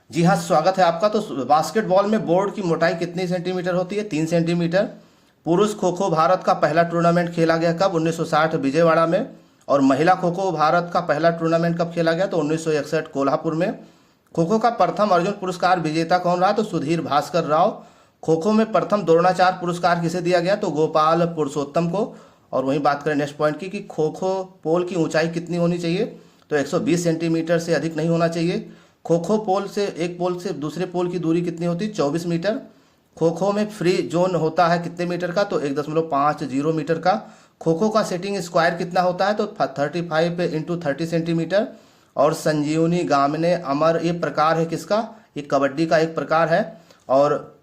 जी हाँ, स्वागत है आपका। तो बास्केटबॉल में बोर्ड की मोटाई कितनी सेंटीमीटर होती है? 3 सेंटीमीटर। पुरुष खो खो भारत का पहला टूर्नामेंट खेला गया कब? 1960 विजयवाड़ा में। और महिला खो खो भारत का पहला टूर्नामेंट कब खेला गया? तो 1961 कोल्हापुर में। खो खो का प्रथम अर्जुन पुरस्कार विजेता कौन रहा? तो सुधीर भास्कर राव। खो खो में प्रथम द्रोणाचार्य पुरस्कार किसे दिया गया? तो गोपाल पुरुषोत्तम को। और वहीं बात करें नेक्स्ट पॉइंट की कि खो खो पोल की ऊंचाई कितनी होनी चाहिए? तो 120 सेंटीमीटर से अधिक नहीं होना चाहिए। खो खो पोल से एक पोल से दूसरे पोल की दूरी कितनी होती है? 24 मीटर। खो खो में फ्री जोन होता है कितने मीटर का? तो 1.50 मीटर का। खो खो का सेटिंग स्क्वायर कितना होता है? तो 35 × 30 सेंटीमीटर। और संजीवनी गामने अमर ये प्रकार है किसका? ये कबड्डी का एक प्रकार है। और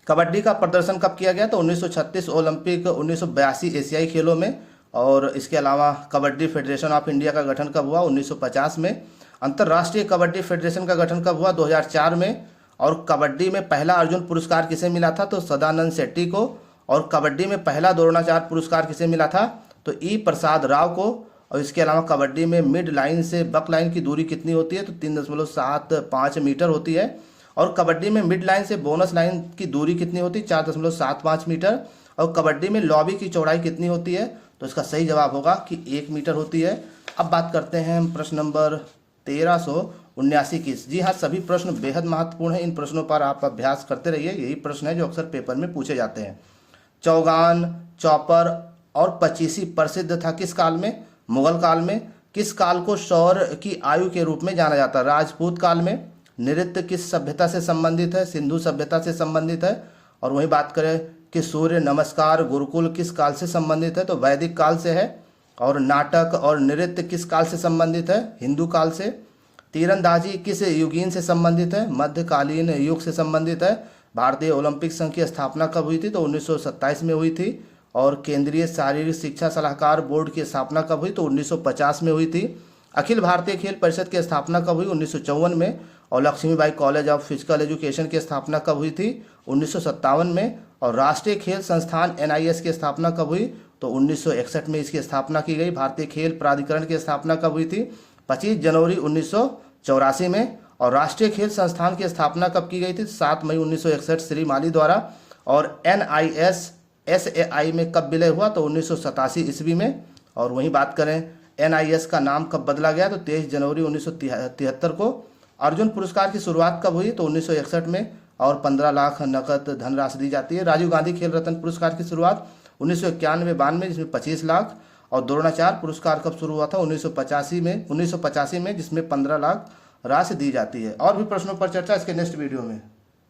कबड्डी का प्रदर्शन कब किया गया? तो 1936 ओलंपिक, 1982 एशियाई खेलों में। और इसके अलावा कबड्डी फेडरेशन ऑफ इंडिया का गठन कब हुआ? 1950 में। अंतर्राष्ट्रीय कबड्डी फेडरेशन का गठन कब हुआ? 2004 में। और कबड्डी में पहला अर्जुन पुरस्कार किसे मिला था? तो सदानंद शेट्टी को। और कबड्डी में पहला द्रोणाचार्य पुरस्कार किसे मिला था? तो ई प्रसाद राव को। और इसके अलावा कबड्डी में मिड लाइन से बक लाइन की दूरी कितनी होती है? तो 3.75 मीटर होती है। और कबड्डी में मिड लाइन से बोनस लाइन की दूरी कितनी होती है? 4.75 मीटर। और कबड्डी में लॉबी की चौड़ाई कितनी होती है? तो इसका सही जवाब होगा कि 1 मीटर होती है। अब बात करते हैं हम प्रश्न नंबर 1379 की। जी हाँ, सभी प्रश्न बेहद महत्वपूर्ण हैं। इन प्रश्नों पर आप अभ्यास करते रहिए। यही प्रश्न है जो अक्सर पेपर में पूछे जाते हैं। चौगान, चौपर और पचीसी प्रसिद्ध था किस काल में? मुगल काल में। किस काल को शौर्य की आयु के रूप में जाना जाता है? राजपूत काल में। नृत्य किस सभ्यता से संबंधित है? सिंधु सभ्यता से संबंधित है। और वहीं बात करें कि सूर्य नमस्कार गुरुकुल किस काल से संबंधित है? तो वैदिक काल से है। और नाटक और नृत्य किस काल से संबंधित है? हिंदू काल से। तीरंदाजी किस युगीन से संबंधित है? मध्यकालीन युग से संबंधित है। भारतीय ओलंपिक संघ की स्थापना कब हुई थी? तो 1927 में हुई थी। और केंद्रीय शारीरिक शिक्षा सलाहकार बोर्ड की स्थापना कब हुई? तो 1950 में हुई थी। अखिल भारतीय खेल परिषद की स्थापना कब हुई? 1954 में। और Lakshmibai college of physical education की स्थापना कब हुई थी? 1957 में। और राष्ट्रीय खेल संस्थान NIS की स्थापना कब हुई? तो 1961 में इसकी स्थापना की गई। भारतीय खेल प्राधिकरण की स्थापना कब हुई थी? 25 जनवरी 1984 में। और राष्ट्रीय खेल संस्थान की स्थापना कब की गई थी? 7 मई 1961 श्री माली द्वारा। और NIS SAI में कब विलय हुआ? तो 1987 ईस्वी में। और वहीं बात करें NIS का नाम कब बदला गया? तो 23 जनवरी 1973 को। अर्जुन पुरस्कार की शुरुआत कब हुई? तो 1961 में। और 15 लाख नकद धनराशि दी जाती है। राजीव गांधी खेल रत्न पुरस्कार की शुरुआत 1991-92 जिसमें 25 लाख। और द्रोणाचार्य पुरस्कार कब शुरू हुआ था? 1985 में जिसमें 15 लाख राशि दी जाती है। और भी प्रश्नों पर चर्चा इसके नेक्स्ट वीडियो में।